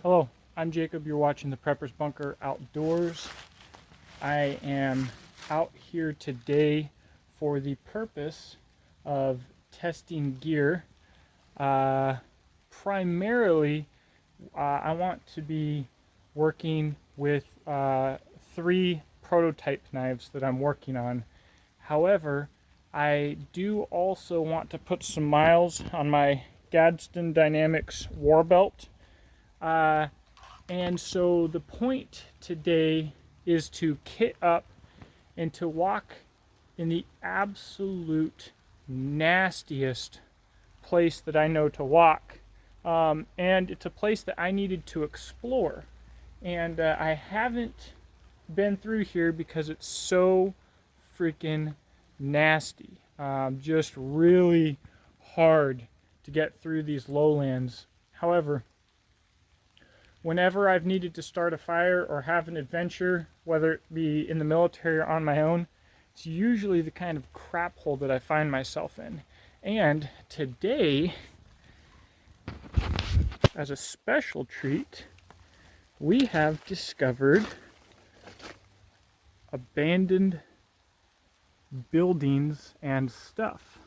Hello, I'm Jacob. You're watching the Prepper's Bunker Outdoors. I am out here today for the purpose of testing gear. Primarily, I want to be working with 3 prototype knives that I'm working on. However, I do also want to put some miles on my Gadsden Dynamics War Belt. And so the point today is to kit up and to walk in the absolute nastiest place that I know to walk. And it's a place that I needed to explore. And I haven't been through here because it's so freaking nasty. Just really hard to get through these lowlands. However, whenever I've needed to start a fire or have an adventure, whether it be in the military or on my own, it's usually the kind of crap hole that I find myself in. And today, as a special treat, we have discovered abandoned buildings and stuff.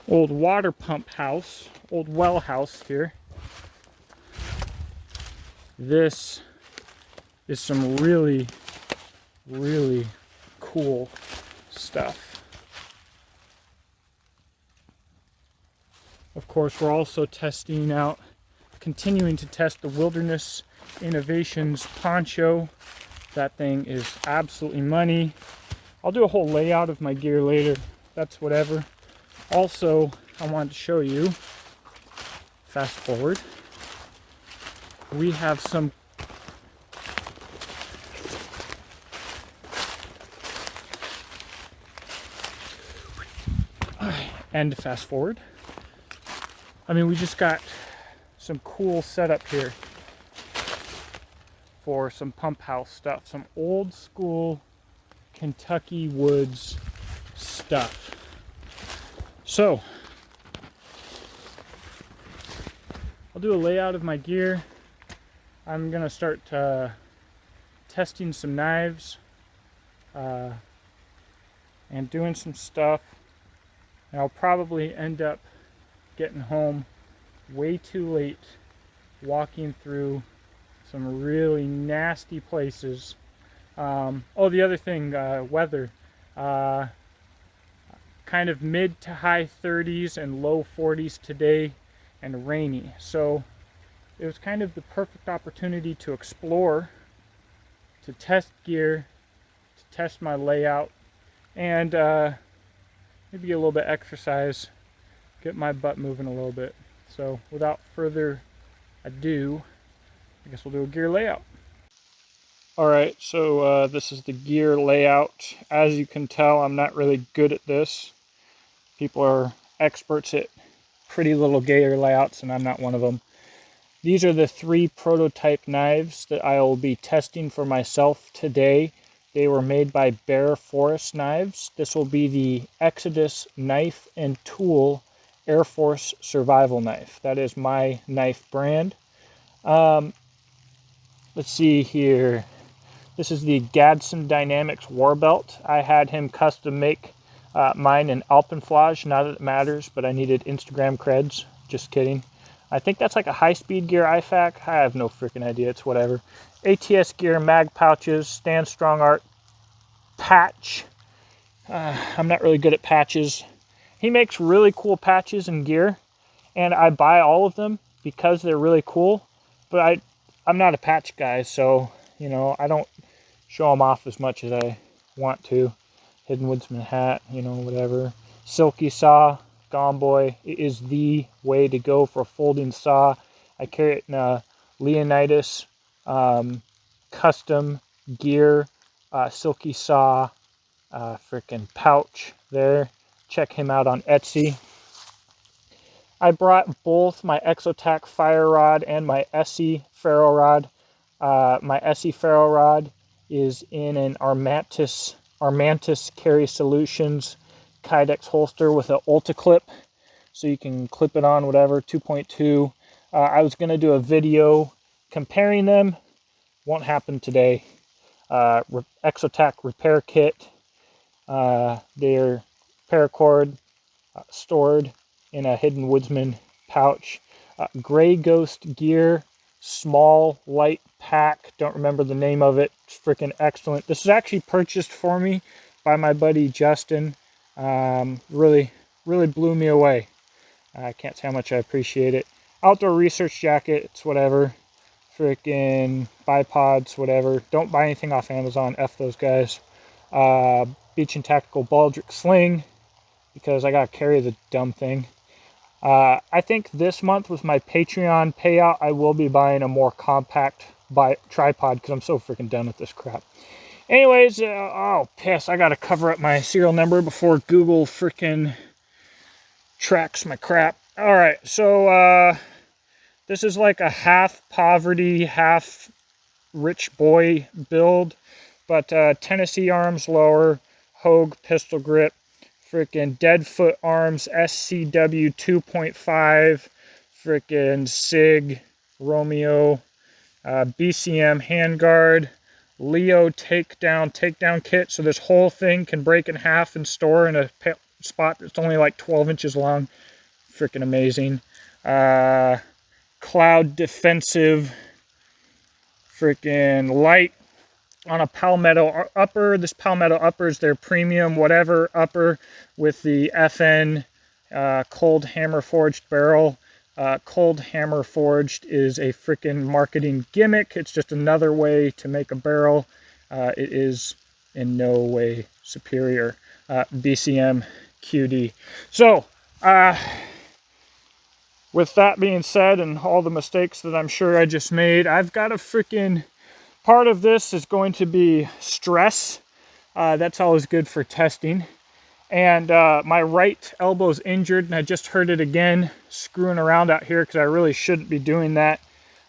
Old water pump house, old well house here. This is some really, really cool stuff. Of course, we're also continuing to test the Wilderness Innovations poncho. That thing is absolutely money. I'll do a whole layout of my gear later. That's whatever. Also, I wanted to show you, fast forward, we have some and fast forward. We just got some cool setup here for some pump house stuff, some old school Kentucky woods stuff. So I'll do a layout of my gear. I'm gonna start testing some knives and doing some stuff. And I'll probably end up getting home way too late, walking through some really nasty places. The other thing, weather. Kind of mid to high 30s and low 40s today, and rainy. So it was kind of the perfect opportunity to explore, to test gear, to test my layout, and maybe get a little bit of exercise, get my butt moving a little bit. So without further ado, I guess we'll do a gear layout. Alright, so this is the gear layout. As you can tell, I'm not really good at this. People are experts at pretty little gear layouts, and I'm not one of them. These are the 3 prototype knives that I will be testing for myself today. They were made by Airforce knives. This will be the Exodus knife and tool Airforce survival knife. That is my knife brand. Let's see here. This is the Gadsden Dynamics War Belt. I had him custom make mine in Alpenflage. Not that it matters, but I needed Instagram creds. Just kidding. I think that's like a high-speed gear IFAC. I have no freaking idea. It's whatever. ATS gear, mag pouches, Stan Strong Art patch. I'm not really good at patches. He makes really cool patches and gear, and I buy all of them because they're really cool. But I'm not a patch guy, so I don't show them off as much as I want to. Hidden Woodsman hat, whatever. Silky saw, Gone Boy. It is the way to go for a folding saw. I carry it in a Leonidas custom gear silky saw freaking pouch there. Check him out on Etsy. I brought both my Exotac fire rod and my Essie ferro rod. My Essie ferro rod is in an Armantis Carry Solutions Kydex holster with an Ulta clip, so you can clip it on whatever, 2.2. I was going to do a video comparing them won't happen today. Exotac repair kit, their paracord stored in a Hidden Woodsman pouch. Gray Ghost gear, small light pack, don't remember the name of it. It's freaking excellent. This is actually purchased for me by my buddy Justin. Really blew me away. I can't say how much I appreciate it. Outdoor research jacket, it's whatever. Freaking bipods, whatever. Don't buy anything off Amazon, F those guys. Beach and Tactical Baldric sling, because I gotta carry the dumb thing. I think this month with my Patreon payout, I will be buying a more compact tripod, because I'm so freaking done with this crap. Anyways, oh, piss. I gotta cover up my serial number before Google freaking tracks my crap. Alright, so this is like a half poverty, half rich boy build. But Tennessee arms lower, Hogue pistol grip, freaking Deadfoot arms, SCW 2.5, freaking SIG, Romeo, BCM handguard, Leo takedown kit. So this whole thing can break in half and store in a spot that's only like 12 inches long. Freaking amazing. Cloud defensive, freaking light on a Palmetto upper. This Palmetto upper is their premium whatever upper with the FN cold hammer forged barrel. Cold hammer forged is a freaking marketing gimmick. It's just another way to make a barrel. It is in no way superior. BCM QD. So, with that being said, and all the mistakes that I'm sure I just made, I've got a freaking... Part of this is going to be stress. That's always good for testing. And my right elbow's injured, and I just hurt it again screwing around out here because I really shouldn't be doing that.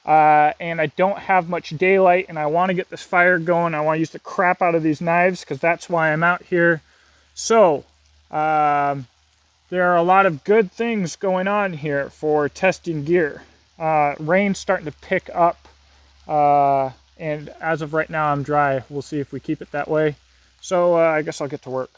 And I don't have much daylight, and I want to get this fire going. I want to use the crap out of these knives because that's why I'm out here. So, there are a lot of good things going on here for testing gear. Rain's starting to pick up, and as of right now I'm dry. We'll see if we keep it that way. So I guess I'll get to work.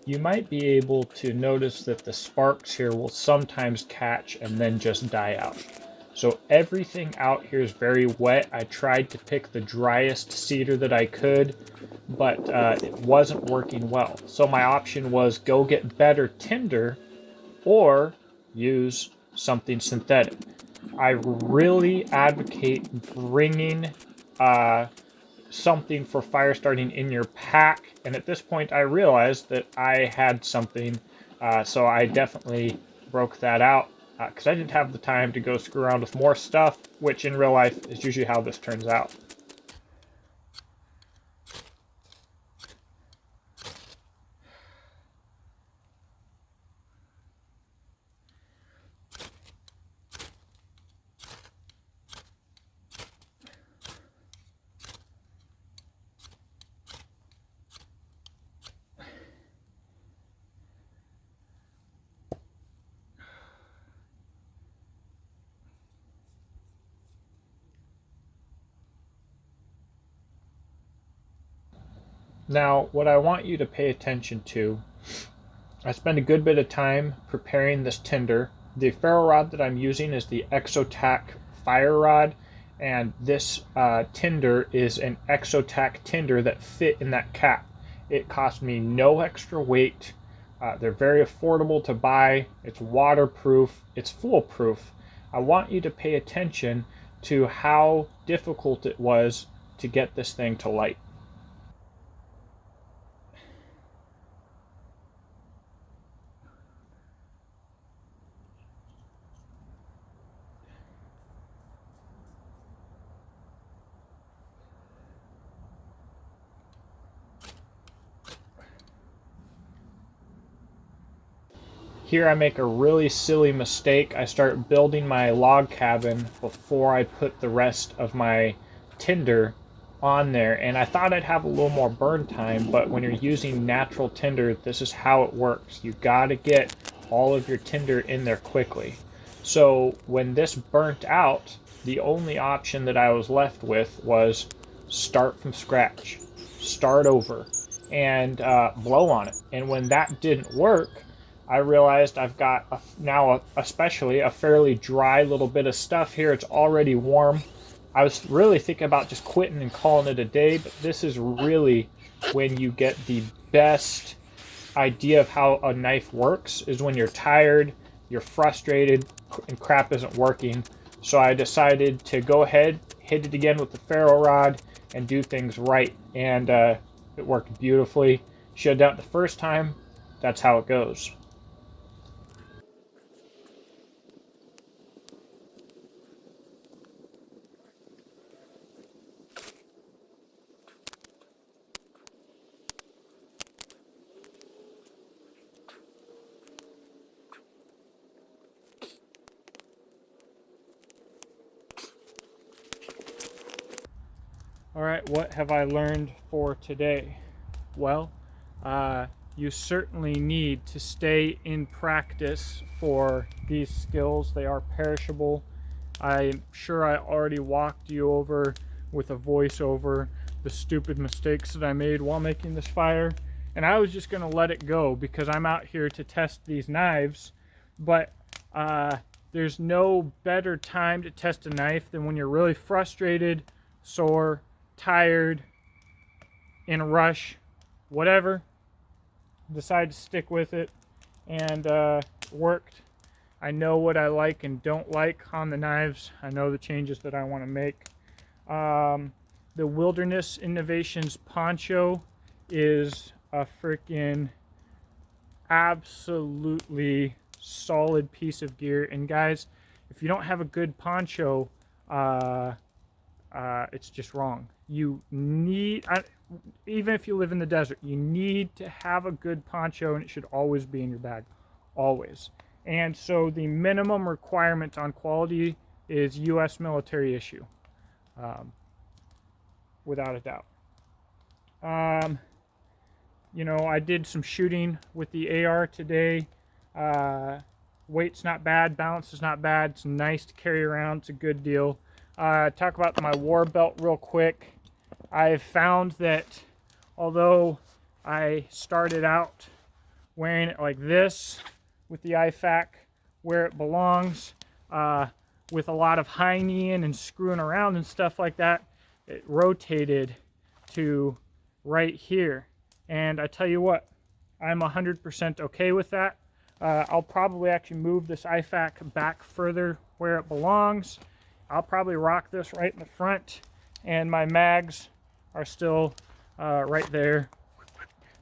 you might be able to notice that the sparks here will sometimes catch and then just die out. So everything out here is very wet. I tried to pick the driest cedar that I could, but it wasn't working well. So my option was go get better tinder or use something synthetic. I really advocate bringing something for fire starting in your pack, and at this point I realized that I had something, so I definitely broke that out because I didn't have the time to go screw around with more stuff, which in real life is usually how this turns out. Now, what I want you to pay attention to, I spent a good bit of time preparing this tinder. The ferro rod that I'm using is the Exotac fire rod, and this tinder is an Exotac tinder that fit in that cap. It cost me no extra weight. They're very affordable to buy. It's waterproof. It's foolproof. I want you to pay attention to how difficult it was to get this thing to light. Here I make a really silly mistake. I start building my log cabin before I put the rest of my tinder on there, and I thought I'd have a little more burn time, but when you're using natural tinder, this is how it works. You gotta get all of your tinder in there quickly. So when this burnt out, the only option that I was left with was start from scratch, start over, and blow on it. And when that didn't work, I realized I've got especially a fairly dry little bit of stuff here. It's already warm. I was really thinking about just quitting and calling it a day, but this is really when you get the best idea of how a knife works, is when you're tired, you're frustrated, and crap isn't working. So I decided to go ahead, hit it again with the ferro rod, and do things right. And it worked beautifully. Should have done it the first time. That's how it goes. All right, what have I learned for today? Well, you certainly need to stay in practice for these skills. They are perishable. I'm sure I already walked you over with a voiceover the stupid mistakes that I made while making this fire, and I was just going to let it go because I'm out here to test these knives. But there's no better time to test a knife than when you're really frustrated, sore, tired, in a rush, whatever. Decide to stick with it, and worked. I know what I like and don't like on the knives. I know the changes that I want to make. The Wilderness Innovations poncho is a freaking absolutely solid piece of gear. And guys, if you don't have a good poncho, it's just wrong. You need, even if you live in the desert, you need to have a good poncho, and it should always be in your bag, always. And so the minimum requirement on quality is U.S. military issue, without a doubt. You know, I did some shooting with the AR today. Weight's not bad, balance is not bad. It's nice to carry around. It's a good deal. Talk about my war belt real quick. I've found that although I started out wearing it like this with the IFAK where it belongs, with a lot of high kneeing and screwing around and stuff like that, it rotated to right here. And I tell you what, I'm 100% okay with that. I'll probably actually move this IFAK back further where it belongs. I'll probably rock this right in the front, and my mags are still right there,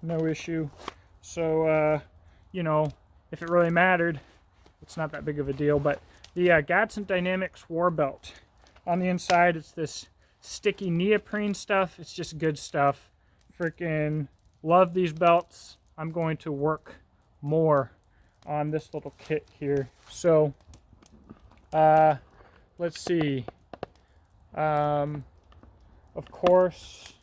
no issue. So, you know, if it really mattered, it's not that big of a deal. But the Gadsden Dynamics War Belt, on the inside, it's this sticky neoprene stuff. It's just good stuff. Freaking love these belts. I'm going to work more on this little kit here. So, let's see. Of course,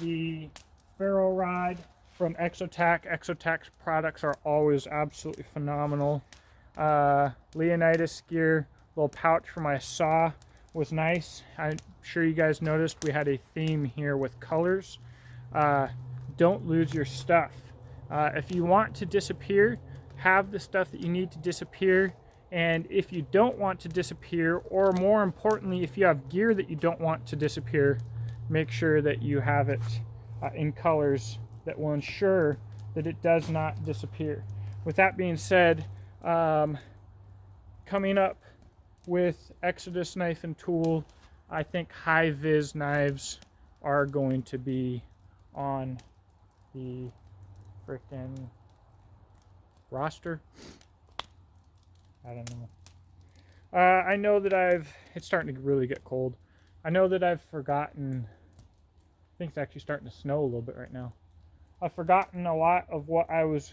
the ferro rod from Exotac. Exotac's products are always absolutely phenomenal. Leonidas gear, little pouch for my saw was nice. I'm sure you guys noticed we had a theme here with colors. Don't lose your stuff. If you want to disappear, have the stuff that you need to disappear. And if you don't want to disappear, or more importantly, if you have gear that you don't want to disappear, make sure that you have it in colors that will ensure that it does not disappear. With that being said, coming up with Exodus Knife and Tool, I think high-vis knives are going to be on the frickin' roster. I don't know. I know that it's starting to really get cold. I know that I've forgotten, I think it's actually starting to snow a little bit right now. I've forgotten a lot of what I was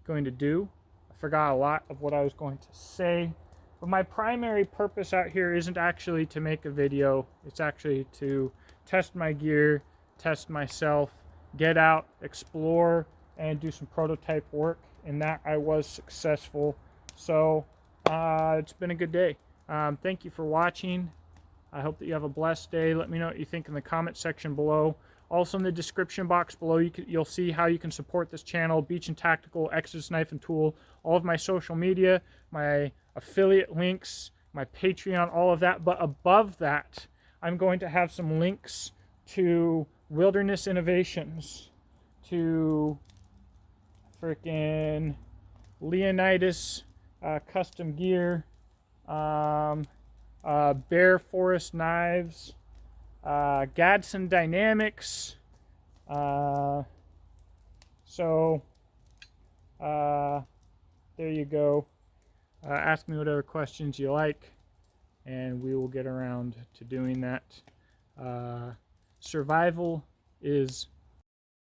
going to do. I forgot a lot of what I was going to say. But my primary purpose out here isn't actually to make a video. It's actually to test my gear, test myself, get out, explore, and do some prototype work. In that, I was successful. So, it's been a good day. Thank you for watching. I hope that you have a blessed day. Let me know what you think in the comment section below. Also in the description box below, you'll see how you can support this channel, Beach and Tactical, Exodus Knife and Tool, all of my social media, my affiliate links, my Patreon, all of that. But above that, I'm going to have some links to Wilderness Innovations, to freaking Leonidas custom gear, Bear Forest knives, Gadsden Dynamics. So there you go. Ask me whatever questions you like, and we will get around to doing that. Survival is